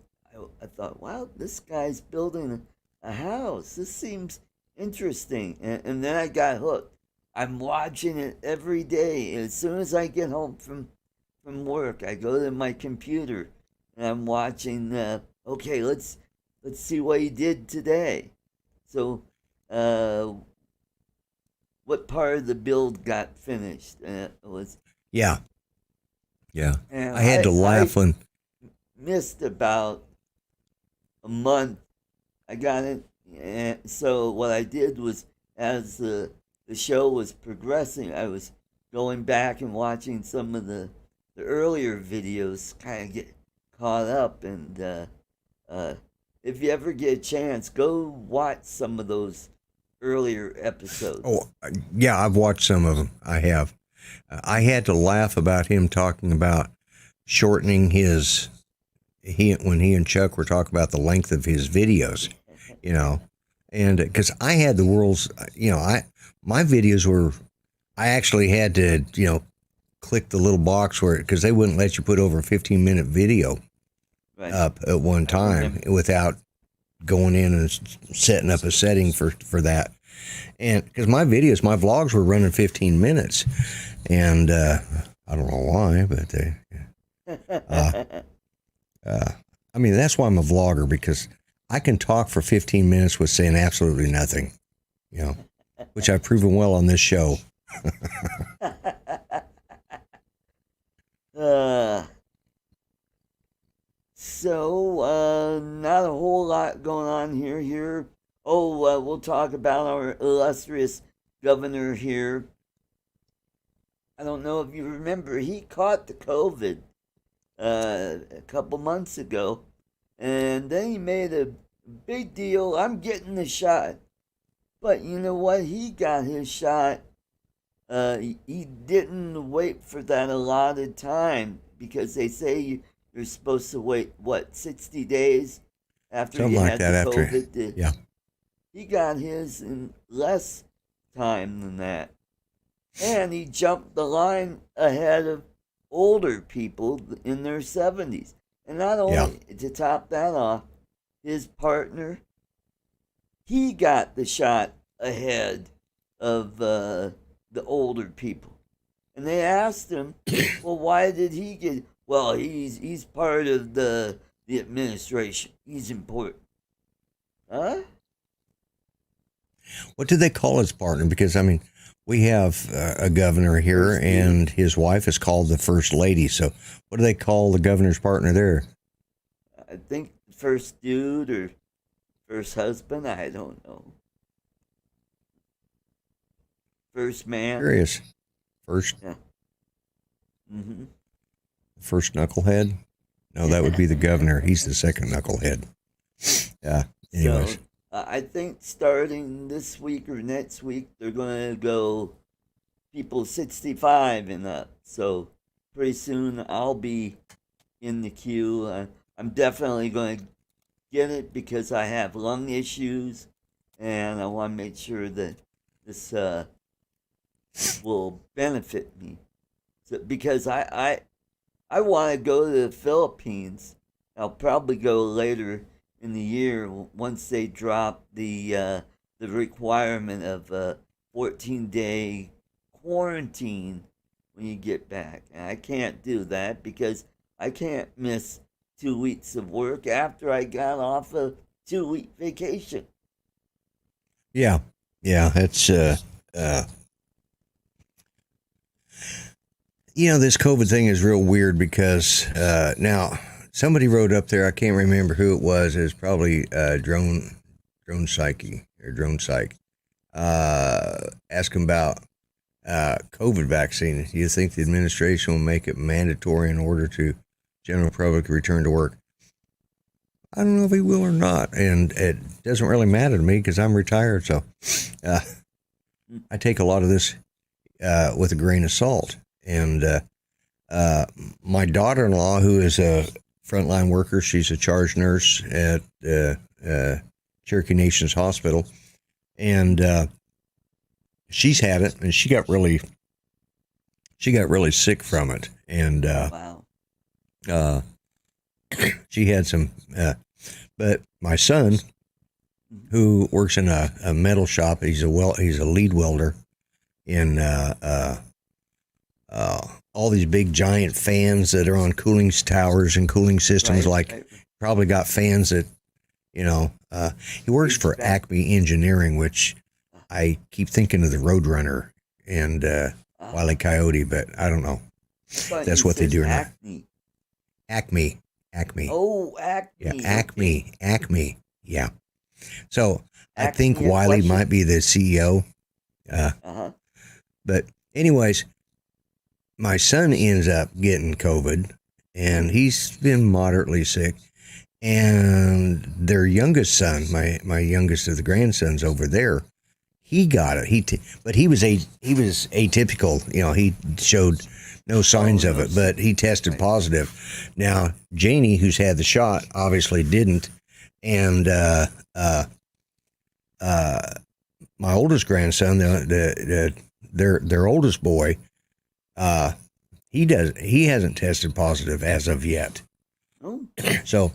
[SPEAKER 2] thought, wow, this guy's building a house. This seems interesting, and then I got hooked. I'm watching it every day. As soon as I get home from work, I go to my computer and I'm watching. Okay, let's see what he did today. So, what part of the build got finished? It was
[SPEAKER 3] yeah. I had to laugh when
[SPEAKER 2] missed about a month. I got it, and so what I did was, as the show was progressing, I was going back and watching some of the earlier videos, kind of get caught up. And if you ever get a chance, go watch some of those earlier episodes.
[SPEAKER 3] Oh, yeah, I've watched some of them. I have. I had to laugh about him talking about shortening when he and Chuck were talking about the length of his videos, and because I had the world's, my videos were, I actually had to, click the little box because they wouldn't let you put over a 15-minute video up at one time without going in and setting up a setting for that. And because my vlogs were running 15 minutes, and I don't know why, but I mean, that's why I'm a vlogger, because I can talk for 15 minutes with saying absolutely nothing, which I've proven well on this show.
[SPEAKER 2] So, not a whole lot going on here. We'll talk about our illustrious governor here. I don't know if you remember, he caught the COVID a couple months ago, and then he made a big deal. I'm getting the shot. But you know what? He got his shot. He didn't wait for that allotted time, because they say you're supposed to wait, 60 days after
[SPEAKER 3] something
[SPEAKER 2] you
[SPEAKER 3] like
[SPEAKER 2] had
[SPEAKER 3] that
[SPEAKER 2] the
[SPEAKER 3] after
[SPEAKER 2] COVID.
[SPEAKER 3] Yeah.
[SPEAKER 2] He got his in less time than that. And he jumped the line ahead of older people in their 70s. And not only, to top that off, his partner, he got the shot ahead of the older people. And they asked him, well, why did he get? Well, he's part of the administration. He's important. Huh?
[SPEAKER 3] What do they call his partner? Because, I mean, we have a governor here, and his wife is called the First Lady. So what do they call the governor's partner there?
[SPEAKER 2] I think first dude or first husband. I don't know. First man.
[SPEAKER 3] Curious. First.
[SPEAKER 2] Yeah. Mm-hmm.
[SPEAKER 3] First knucklehead? No, that would be the governor. He's the second knucklehead. Yeah. Anyways.
[SPEAKER 2] So, I think starting this week or next week, they're going to go people 65 and up. So pretty soon I'll be in the queue. I'm definitely going to get it because I have lung issues, and I want to make sure that this will benefit me. So, because I want to go to the Philippines. I'll probably go later in the year once they drop the requirement of a 14-day quarantine when you get back. And I can't do that because I can't miss 2 weeks of work after I got off a 2-week vacation.
[SPEAKER 3] Yeah. It's this COVID thing is real weird because now somebody wrote up there. I can't remember who it was. It was probably drone psyche or drone psych. Asking about COVID vaccine. Do you think the administration will make it mandatory in order to general public return to work? I don't know if he will or not, and it doesn't really matter to me because I'm retired. So I take a lot of this with a grain of salt. And my daughter-in-law, who is a frontline worker, she's a charge nurse at Cherokee Nation's Hospital, and she's had it, and she got really sick from it, and
[SPEAKER 2] Wow.
[SPEAKER 3] she had some. But my son, who works in a metal shop, he's a lead welder in all these big giant fans that are on cooling towers and cooling systems. Right. Probably got fans that, he works for Acme Engineering, which I keep thinking of the Roadrunner and Wile E. Coyote, but I don't know. That's what they do now. Acme.
[SPEAKER 2] Oh, Acme.
[SPEAKER 3] Yeah, Acme. Yeah. So I
[SPEAKER 2] Acme
[SPEAKER 3] think Wiley might be the CEO. But anyways, my son ends up getting COVID, and he's been moderately sick. And their youngest son, my youngest of the grandsons over there, he got it. But he was atypical. He showed no signs of it, but he tested positive. Now, Janie, who's had the shot, obviously didn't. And my oldest grandson, their oldest boy, he hasn't tested positive as of yet.
[SPEAKER 2] Oh.
[SPEAKER 3] So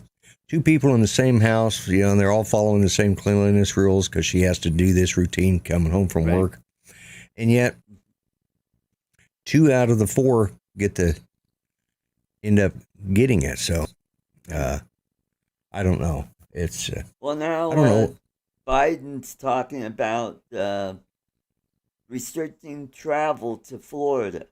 [SPEAKER 3] 2 people in the same house, and they're all following the same cleanliness rules because she has to do this routine coming home from work. And yet 2 out of the 4 end up getting it. So I don't know. It's
[SPEAKER 2] well, now
[SPEAKER 3] I don't know.
[SPEAKER 2] Biden's talking about restricting travel to Florida.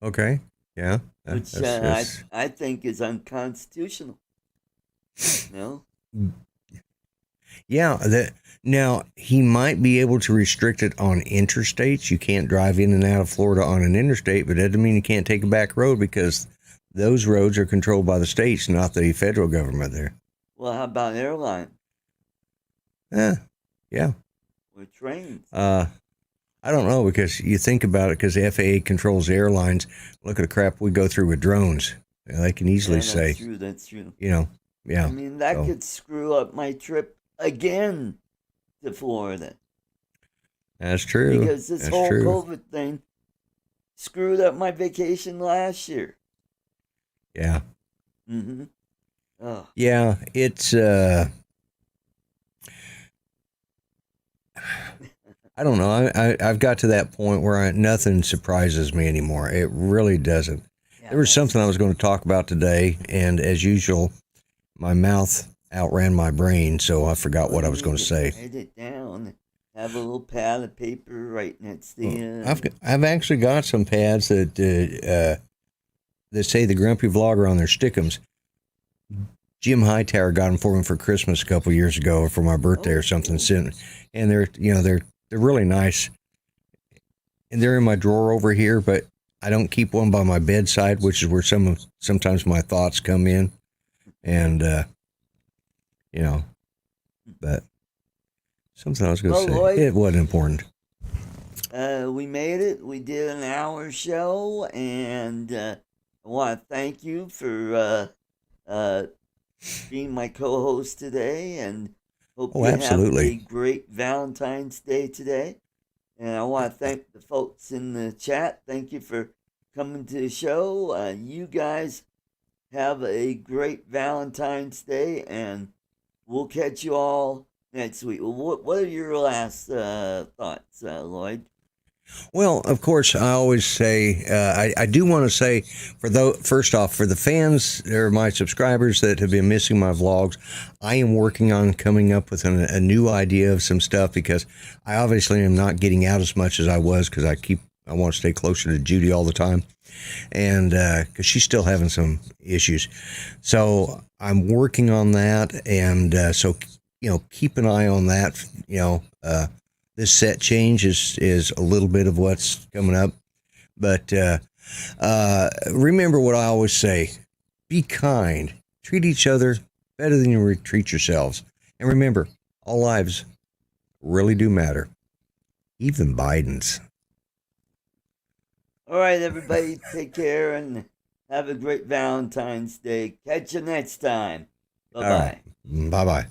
[SPEAKER 3] Okay. Yeah.
[SPEAKER 2] Which I think is unconstitutional. No?
[SPEAKER 3] Yeah. Now, he might be able to restrict it on interstates. You can't drive in and out of Florida on an interstate, but that doesn't mean you can't take a back road because those roads are controlled by the states, not the federal government there.
[SPEAKER 2] Well, how about airline?
[SPEAKER 3] Yeah.
[SPEAKER 2] Or trains?
[SPEAKER 3] I don't know, because you think about it, because the FAA controls the airlines. Look at the crap we go through with drones. They can easily say.
[SPEAKER 2] That's true.
[SPEAKER 3] Yeah.
[SPEAKER 2] I mean, that could screw up my trip again to Florida.
[SPEAKER 3] That's true.
[SPEAKER 2] Because this whole COVID thing screwed up my vacation last year.
[SPEAKER 3] Yeah.
[SPEAKER 2] Mm-hmm. Oh.
[SPEAKER 3] Yeah, it's I don't know. I've got to that point where nothing surprises me anymore. It really doesn't. Yeah, there was something I was going to talk about today, and as usual, my mouth outran my brain, so I forgot what I was going to say.
[SPEAKER 2] Write it down. Have a little pad of paper right next to you.
[SPEAKER 3] I've actually got some pads that say the Grumpy Vlogger on their stickums. Jim Hightower got them for me for Christmas a couple years ago, or for my birthday or something. And they're really nice. And they're in my drawer over here, but I don't keep one by my bedside, which is where sometimes my thoughts come in. And, but Something I was going to
[SPEAKER 2] Well,
[SPEAKER 3] say.
[SPEAKER 2] Lloyd,
[SPEAKER 3] It wasn't important.
[SPEAKER 2] we made it. We did an hour show, and I want to thank you for being my co-host today, and hope
[SPEAKER 3] Oh,
[SPEAKER 2] you have a
[SPEAKER 3] absolutely.
[SPEAKER 2] great Valentine's Day today. And I want to thank the folks in the chat. Thank you for coming to the show. You guys have a great Valentine's Day, and we'll catch you all next week. What are your last thoughts, Lloyd?
[SPEAKER 3] Well, of course, I always say, I do want to say, first off, for the fans or my subscribers that have been missing my vlogs, I am working on coming up with a new idea of some stuff, because I obviously am not getting out as much as I was, because I want to stay closer to Judy all the time, and because she's still having some issues. So I'm working on that, and so, keep an eye on that. This set change is a little bit of what's coming up. But remember what I always say: be kind, treat each other better than you treat yourselves. And remember, all lives really do matter, even Biden's.
[SPEAKER 2] All right, everybody, take care and have a great Valentine's Day. Catch you next time. Bye
[SPEAKER 3] All right.
[SPEAKER 2] bye.
[SPEAKER 3] Bye-bye.